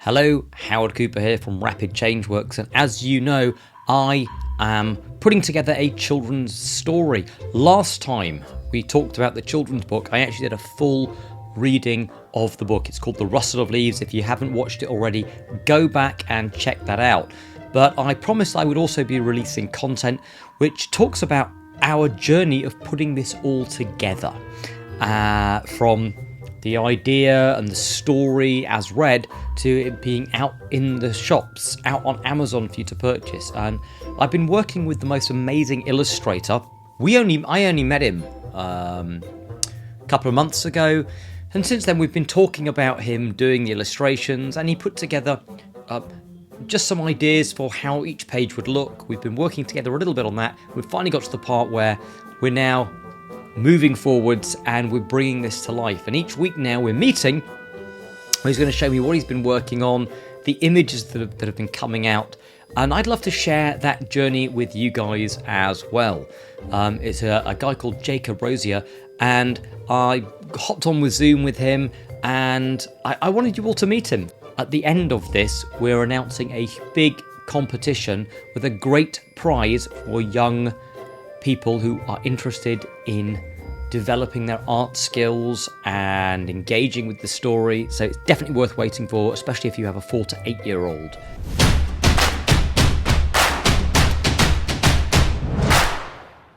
Hello, Howard Cooper here from Rapid Changeworks, and as you know, I am putting together a children's story. Last time we talked about the children's book, I actually did a full reading of the book. It's called The Rustle of Leaves. If you haven't watched it already, go back and check that out. But I promised I would also be releasing content which talks about our journey of putting this all together, from the idea and the story as read to it being out in the shops, out on Amazon for you to purchase. And I've been working with the most amazing illustrator. I only met him a couple of months ago, and since then we've been talking about him doing the illustrations, and he put together just some ideas for how each page would look. We've been working together a little bit on that. We've finally got to the part where we're now moving forwards and we're bringing this to life. And each week now we're meeting. He's going to show me what he's been working on, the images that have been coming out, and I'd love to share that journey with you guys as well. It's a guy called Jacob Rosier, and I hopped on with Zoom with him, and I wanted you all to meet him. At the end of this, we're announcing a big competition with a great prize for young people who are interested in developing their art skills and engaging with the story. So it's definitely worth waiting for, especially if you have a 4 to 8 year old.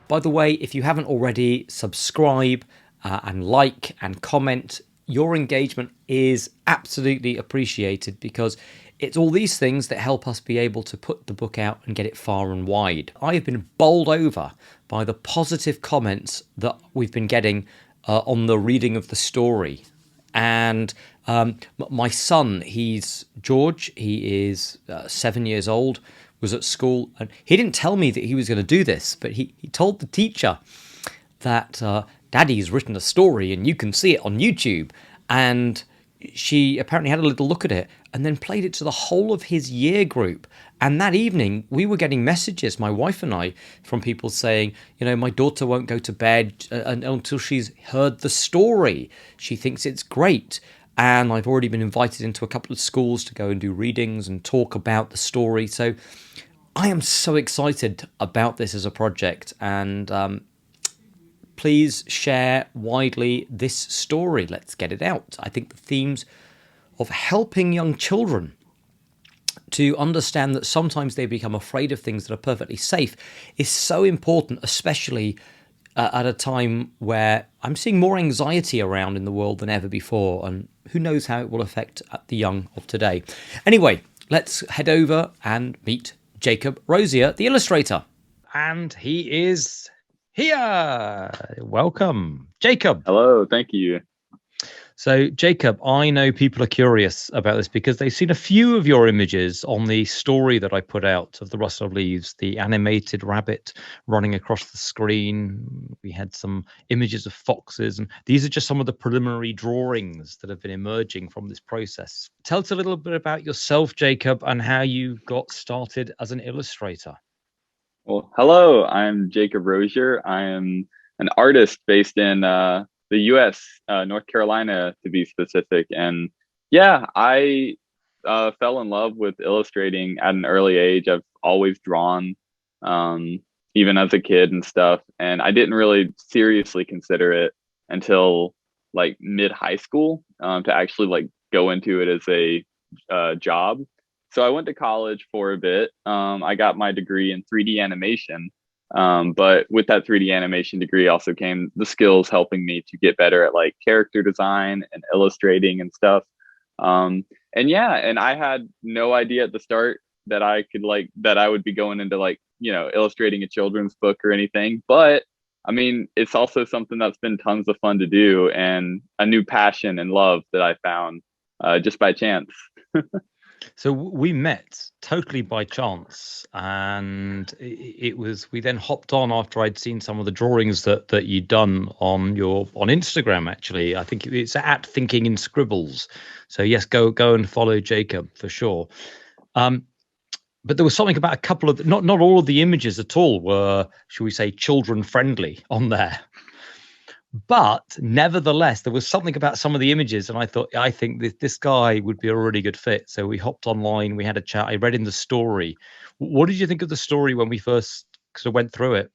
By the way, if you haven't already, subscribe and like and comment. Your engagement is absolutely appreciated, because it's all these things that help us be able to put the book out and get it far and wide. I have been bowled over by the positive comments that we've been getting on the reading of the story. And my son, he's George, he is 7 years old, was at school, and he didn't tell me that he was going to do this, but he told the teacher that Daddy's written a story and you can see it on YouTube. And she apparently had a little look at it and then played it to the whole of his year group. And that evening we were getting messages, my wife and I, from people saying, you know, my daughter won't go to bed until she's heard the story. She thinks it's great. And I've already been invited into a couple of schools to go and do readings and talk about the story. So I am so excited about this as a project, and please share widely this story. Let's get it out. I think the themes of helping young children to understand that sometimes they become afraid of things that are perfectly safe is so important, especially at a time where I'm seeing more anxiety around in the world than ever before, and who knows how it will affect the young of today. Anyway, let's head over and meet Jacob Rosier, the illustrator. And he is here. Welcome, Jacob. Hello, thank you. So, Jacob, I know people are curious about this because they've seen a few of your images on the story that I put out of The Rustle of Leaves, the animated rabbit running across the screen. We had some images of foxes, and these are just some of the preliminary drawings that have been emerging from this process. Tell us a little bit about yourself, Jacob, and how you got started as an illustrator. Well, hello, I'm Jacob Rosier. I am an artist based in the US, North Carolina to be specific. And yeah, I fell in love with illustrating at an early age. I've always drawn, even as a kid and stuff. And I didn't really seriously consider it until like mid high school to actually like go into it as a job. So I went to college for a bit. I got my degree in 3D animation. But with that 3D animation degree also came the skills helping me to get better at like character design and illustrating and stuff. And I had no idea at the start that I would be going into like, you know, illustrating a children's book or anything. But I mean, it's also something that's been tons of fun to do and a new passion and love that I found just by chance. So we met totally by chance, and we then hopped on after I'd seen some of the drawings that you'd done on Instagram. Actually, I think it's at Thinking in Scribbles. So yes, go and follow Jacob for sure. But there was something about a couple of not all of the images at all were, shall we say, children friendly on there. But nevertheless, there was something about some of the images, and I think this guy would be a really good fit. So we hopped online, we had a chat. I read in the story. What did you think of the story when we first sort of went through it?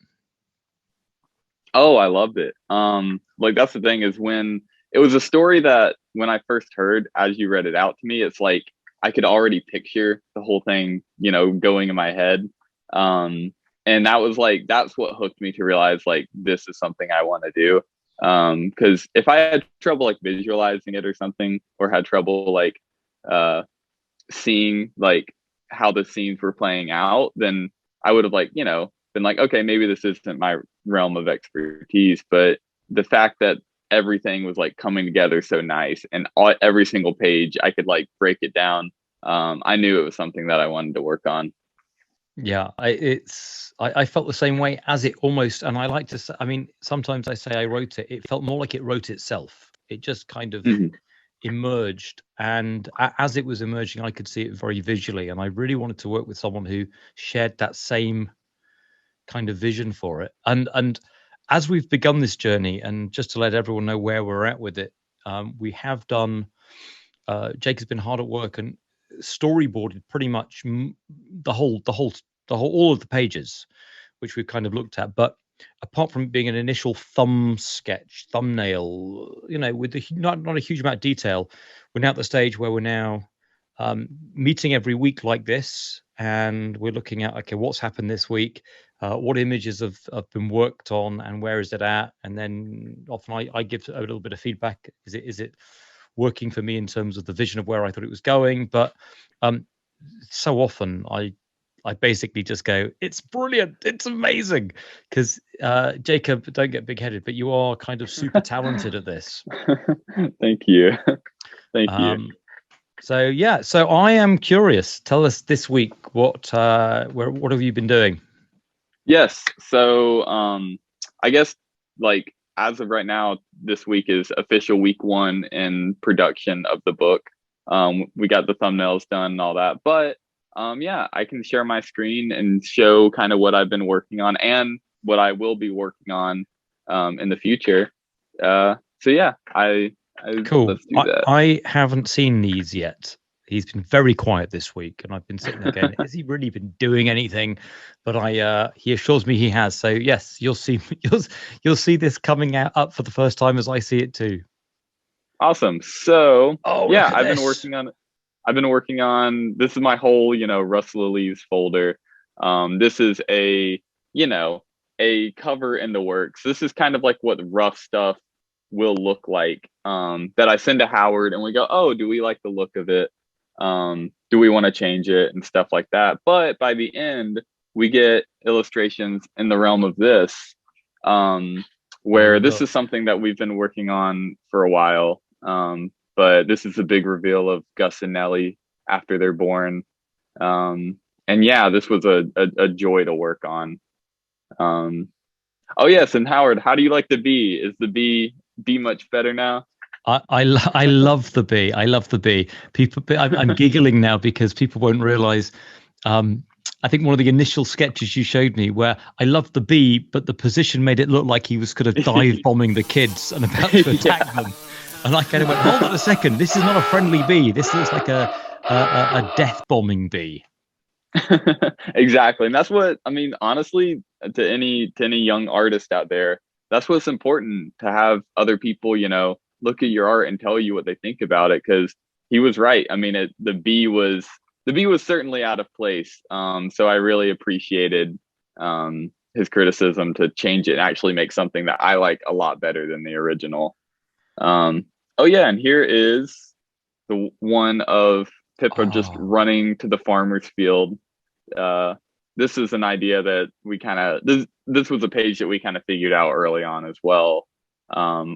Oh, I loved it. Like that's the thing is when it was a story that when I first heard, as you read it out to me, it's like I could already picture the whole thing, going in my head. Um, and that was like that's what hooked me to realize like this is something I want to do. Because if I had trouble like visualizing it or something, or had trouble like uh seeing like how the scenes were playing out, then I would have like, been like, okay, maybe this isn't my realm of expertise. But the fact that everything was like coming together so nice and every single page I could like break it down, I knew it was something that I wanted to work on. Yeah, I felt the same way as it almost, and I like to say, I mean, sometimes I say I wrote it. It felt more like it wrote itself. It just kind of Mhm. emerged, and as it was emerging, I could see it very visually, and I really wanted to work with someone who shared that same kind of vision for it. And as we've begun this journey, and just to let everyone know where we're at with it, we have done. Jake has been hard at work and storyboarded pretty much all of the pages, which we've kind of looked at. But apart from being an initial thumbnail, with not a huge amount of detail, we're now at the stage where we're now meeting every week like this, and we're looking at, okay, what's happened this week, what images have been worked on, and where is it at? And then often I give a little bit of feedback. Is it working for me in terms of the vision of where I thought it was going? But um, so often I basically just go, it's brilliant, it's amazing, because Jacob, don't get big headed, but you are kind of super talented at this. Thank you. Thank you. Um, so yeah, so I am curious. Tell us this week what have you been doing? Yes. So, I guess like as of right now, this week is official week one in production of the book. We got the thumbnails done and all that, but yeah, I can share my screen and show kind of what I've been working on and what I will be working on in the future. So yeah, I Cool. let's do that. I haven't seen these yet. He's been very quiet this week, and I've been sitting there going, "Has he really been doing anything?" But he assures me he has. So yes, you'll see you'll see this coming out up for the first time as I see it too. Awesome. So Oh, yeah, look at this! I've been working on this is my whole, Rustle Leaves folder. This is you know, a cover in the works. This is kind of like what rough stuff will look like. That I send to Howard and we go, oh, do we like the look of it? Do we want to change it and stuff like that? But by the end, we get illustrations in the realm of this, um, Oh where this is look. something that we've been working on for a while. But this is a big reveal of Gus and Nellie after they're born. Um, and yeah, this was a joy to work on. Um, oh yes, and Howard, how do you like the bee? Is the bee much better now? I love the bee. I love the bee. People, I'm giggling now because people won't realize. Um, I think one of the initial sketches you showed me where I loved the bee, but the position made it look like he was kind of dive bombing the kids and about to attack Yeah. them. And I kind of went, hold on a second, this is not a friendly bee. This looks like a death bombing bee. Exactly. And that's what I mean, honestly, to any young artist out there, that's what's important to have other people, look at your art and tell you what they think about it. Cause he was right. I mean, the bee was certainly out of place. So I really appreciated his criticism to change it and actually make something that I like a lot better than the original. Um, oh yeah, and here is the one of Pippa just Oh, running to the farmer's field. uh, this is an idea that we kind of this was a page that we kind of figured out early on as well.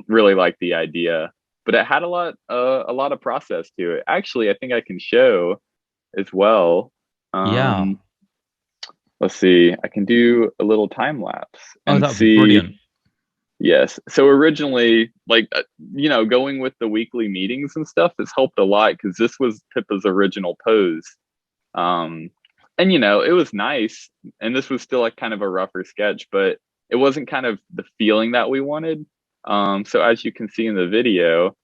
Really liked the idea, but it had a lot of process to it. Actually, I think I can show as well. yeah. Um, let's see, I can do a little time lapse Oh, and that would be see. brilliant. Yes. So originally, like, going with the weekly meetings and stuff has helped a lot because this was Pippa's original pose. Um, and it was nice. And this was still like kind of a rougher sketch, but it wasn't kind of the feeling that we wanted. So as you can see in the video,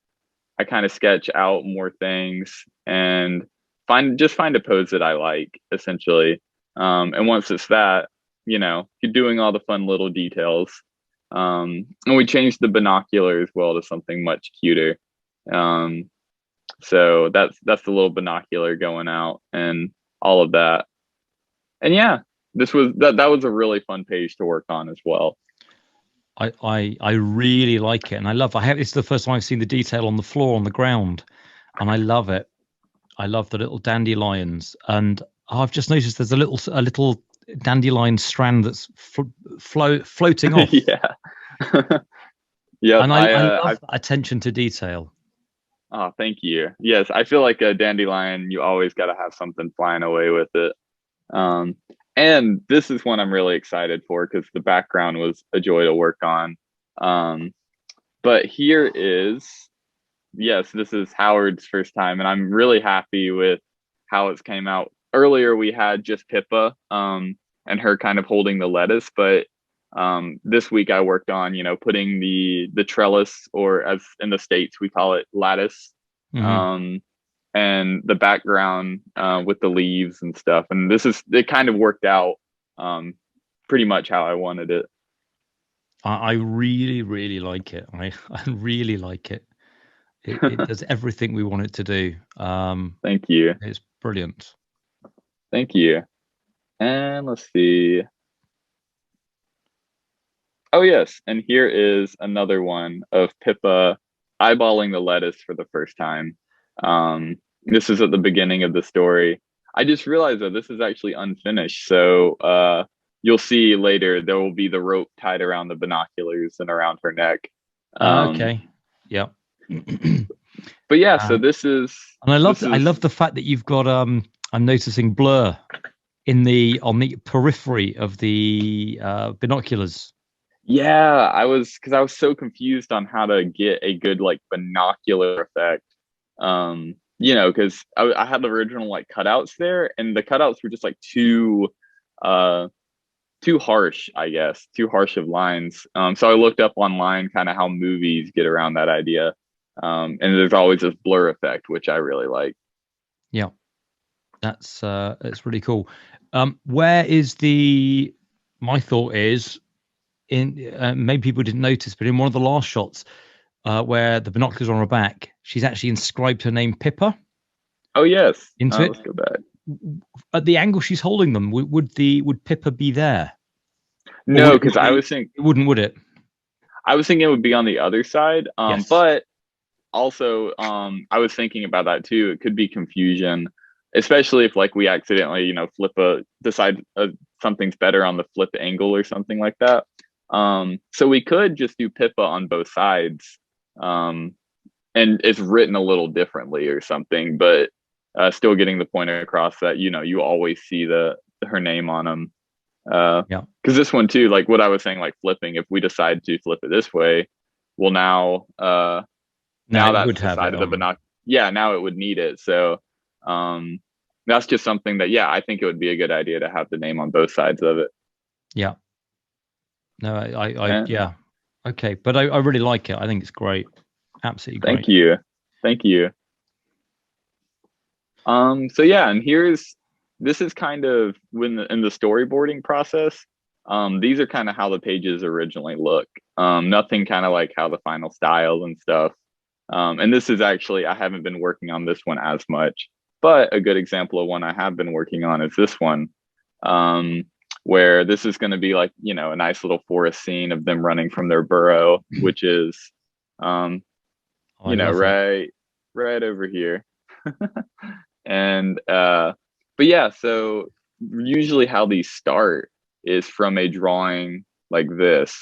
I kind of sketch out more things and find a pose that I like essentially. And once it's that, you're doing all the fun little details. And we changed the binocular as well to something much cuter. Um, so that's the little binocular going out and all of that. And yeah, that was a really fun page to work on as well. I really like it, and I love. This is the first time I've seen the detail on the floor on the ground, and I love it. I love the little dandelions, and I've just noticed there's a little dandelion strand that's floating off, Yeah. Yep. and I love that attention to detail. Oh, thank you. Yes, I feel like a dandelion, you always got to have something flying away with it. Um, and this is one I'm really excited for because the background was a joy to work on. Um, but here is, yes, this is Howard's first time, and I'm really happy with how it's came out. Earlier, we had just Pippa, and her kind of holding the lettuce, but this week I worked on, putting the trellis, or as in the States we call it lattice, Mm-hmm. um, and the background with the leaves and stuff. And it kind of worked out pretty much how I wanted it. I really, really like it. I really like it. It does everything we want it to do. Thank you. It's brilliant. Thank you. And let's see. Oh, yes. And here is another one of Pippa eyeballing the lettuce for the first time. This is at the beginning of the story. I just realized that this is actually unfinished. So you'll see later there will be the rope tied around the binoculars and around her neck. Okay. Yeah. But yeah, so and I this is love the fact that you've got I'm noticing blur on the periphery of the binoculars. yeah, because I was so confused on how to get a good like binocular effect. Because I had the original like cutouts there, and the cutouts were just like uh too harsh, I guess, too harsh of lines. So I looked up online kind of how movies get around that idea. And there's always this blur effect, which I really like. Yeah, that's it's really cool. Where is the? My thought is in maybe people didn't notice, but in one of the last shots where the binoculars are on her back, she's actually inscribed her name Pippa Oh yes. into it. Let's go back. At the angle she's holding them, would Pippa be there? Or No, because it wouldn't, would it? I was thinking it would be on the other side. Yes. But also I was thinking about that too. It could be confusion, especially if like we accidentally, decide something's better on the flip angle or something like that. So we could just do Pippa on both sides. And it's written a little differently or something, but still getting the point across that you always see the her name on them. Yeah. Because this one too, like what I was saying, like flipping. If we decide to flip it this way, well now It would that's the have side it of the on. binocular. Yeah, now it would need it. So that's just something that I think it would be a good idea to have the name on both sides of it. Yeah. No, And yeah. Okay, but I really like it. I think it's great. Absolutely thank great. you, thank you. So yeah, and this is kind of when in the storyboarding process. These are kind of how the pages originally look. Nothing kind of like how the final style and stuff. And this is actually, I haven't been working on this one as much, but a good example of one I have been working on is this one, where this is going to be like, a nice little forest scene of them running from their burrow, which is, I love it. right over here. And, but yeah, so usually how these start is from a drawing like this,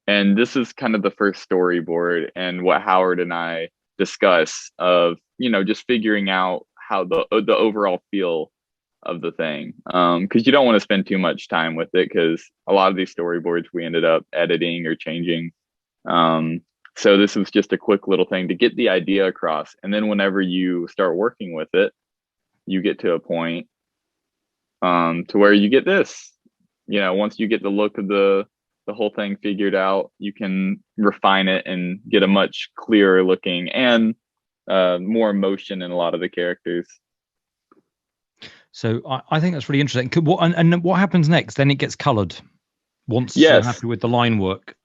and this is kind of the first storyboard and what Howard and I discuss of just figuring out how the overall feel of the thing, because you don't want to spend too much time with it because a lot of these storyboards we ended up editing or changing. So this was just a quick little thing to get the idea across, and then whenever you start working with it, you get to a point to where you get this, once you get the look of the whole thing figured out, you can refine it and get a much clearer looking and more emotion in a lot of the characters. So I think that's really interesting. And what happens next? Then it gets colored once you're Yes. happy with the line work.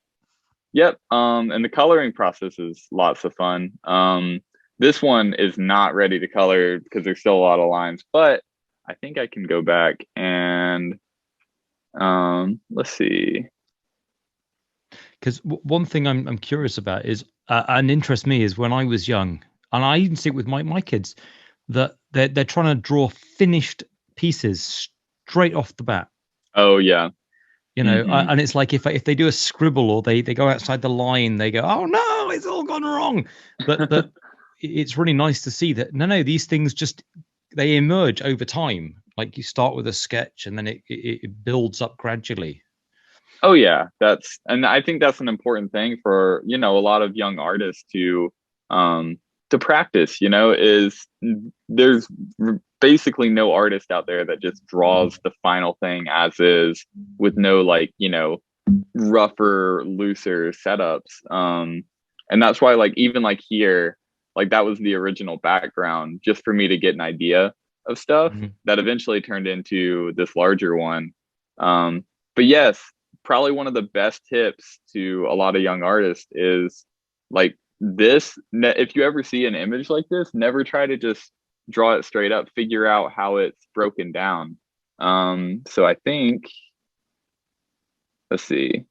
Yep. And the coloring process is lots of fun. This one is not ready to color because there's still a lot of lines, but I think I can go back and let's see. Because one thing I'm curious about is, and interests me, is when I was young, and I even see it with my kids, that they're trying to draw finished pieces straight off the bat. Oh yeah. You know, and it's like if they do a scribble or they go outside the line, they go, oh no, it's all gone wrong. But it's really nice to see that no, these things just they emerge over time. Like you start with a sketch and then it builds up gradually. Oh yeah, and I think that's an important thing for, a lot of young artists to practice, is there's basically no artist out there that just draws the final thing as is with no rougher, looser setups. And that's why even here, that was the original background just for me to get an idea of stuff that eventually turned into this larger one. But yes, probably one of the best tips to a lot of young artists is this. If you ever see an image like this, never try to just draw it straight up, figure out how it's broken down. So I think, let's see.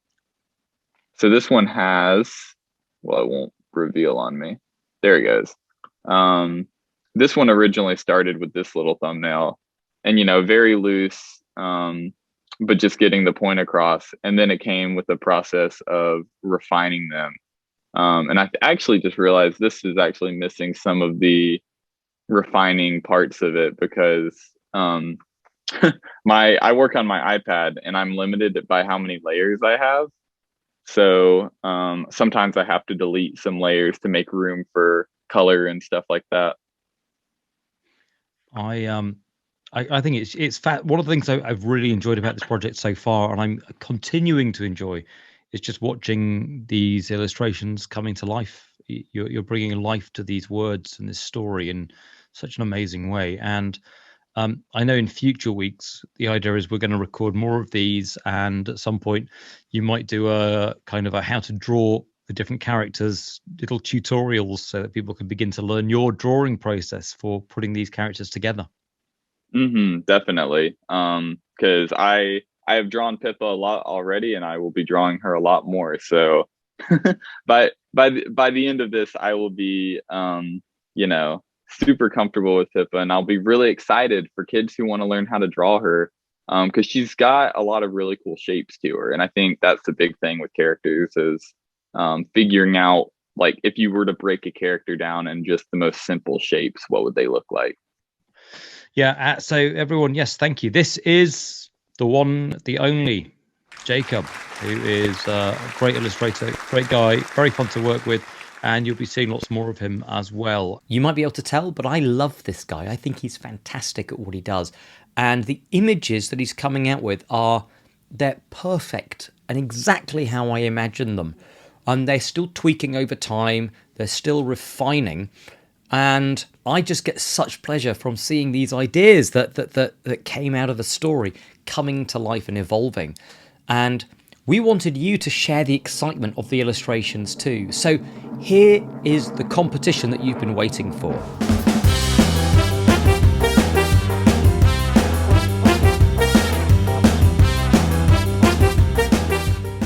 So this one has, well, it won't reveal on me. There it goes. This one originally started with this little thumbnail and, very loose, but just getting the point across. And then it came with the process of refining them. And I actually just realized this is actually missing some of the refining parts of it because I work on my iPad and I'm limited by how many layers I have. So sometimes I have to delete some layers to make room for color and stuff like that. I think it's fat. One of the things I've really enjoyed about this project so far, and I'm continuing to enjoy, is just watching these illustrations coming to life. You're bringing life to these words and this story in such an amazing way. And I know in future weeks, the idea is we're going to record more of these. And at some point, you might do a kind of a how to draw the different characters, little tutorials so that people can begin to learn your drawing process for putting these characters together. Definitely. Because I have drawn Pippa a lot already, and I will be drawing her a lot more. So, by the end of this, I will be, super comfortable with Pippa, and I'll be really excited for kids who want to learn how to draw her, because she's got a lot of really cool shapes to her, and I think that's the big thing with characters is figuring out if you were to break a character down in just the most simple shapes, what would they look like? Yeah. So everyone, yes, thank you. This is the one, the only Jacob, who is a great illustrator, great guy, very fun to work with, and you'll be seeing lots more of him as well. You might be able to tell, but I love this guy. I think he's fantastic at what he does. And the images that he's coming out with they're perfect and exactly how I imagine them. And they're still tweaking over time. They're still refining. And I just get such pleasure from seeing these ideas that came out of the story coming to life and evolving. And we wanted you to share the excitement of the illustrations too. So here is the competition that you've been waiting for.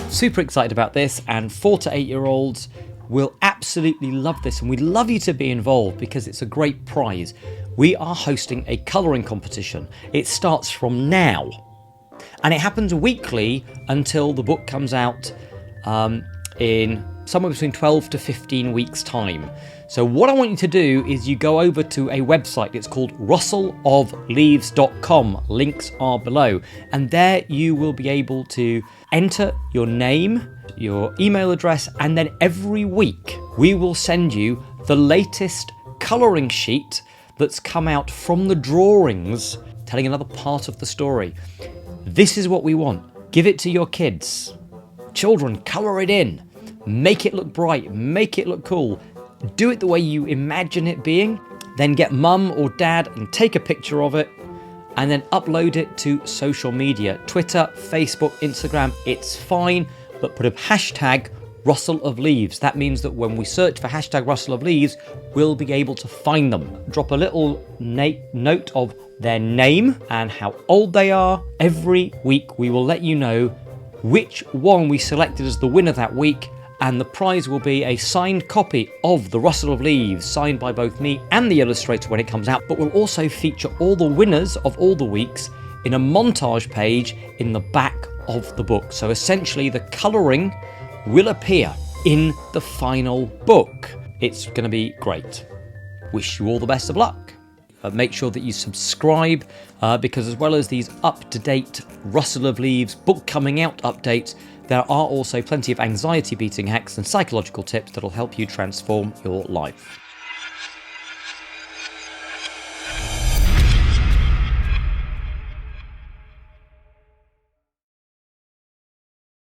Super excited about this, and 4 to 8 year olds will absolutely love this, and we'd love you to be involved because it's a great prize. We are hosting a colouring competition. It starts from now, and it happens weekly until the book comes out in somewhere between 12 to 15 weeks time. So what I want you to do is you go over to a website. It's called rustleofleaves.com. Links are below, and there you will be able to enter your name, your email address, and then every week we will send you the latest colouring sheet that's come out from the drawings telling another part of the story. This is what we want. Give it to your kids. Children, colour it in. Make it look bright, make it look cool. Do it the way you imagine it being. Then get mum or dad and take a picture of it and then upload it to social media. Twitter, Facebook, Instagram, it's fine, but put a hashtag Rustle of Leaves. That means that when we search for hashtag Rustle of Leaves, we'll be able to find them. Drop a little note of their name and how old they are. Every week we will let you know which one we selected as the winner that week, and the prize will be a signed copy of the Rustle of Leaves, signed by both me and the illustrator when it comes out. But we'll also feature all the winners of all the weeks in a montage page in the back of the book. So essentially the colouring will appear in the final book. It's going to be great. Wish you all the best of luck. Make sure that you subscribe because as well as these up-to-date Rustle of Leaves book coming out updates, there are also plenty of anxiety beating hacks and psychological tips that'll help you transform your life.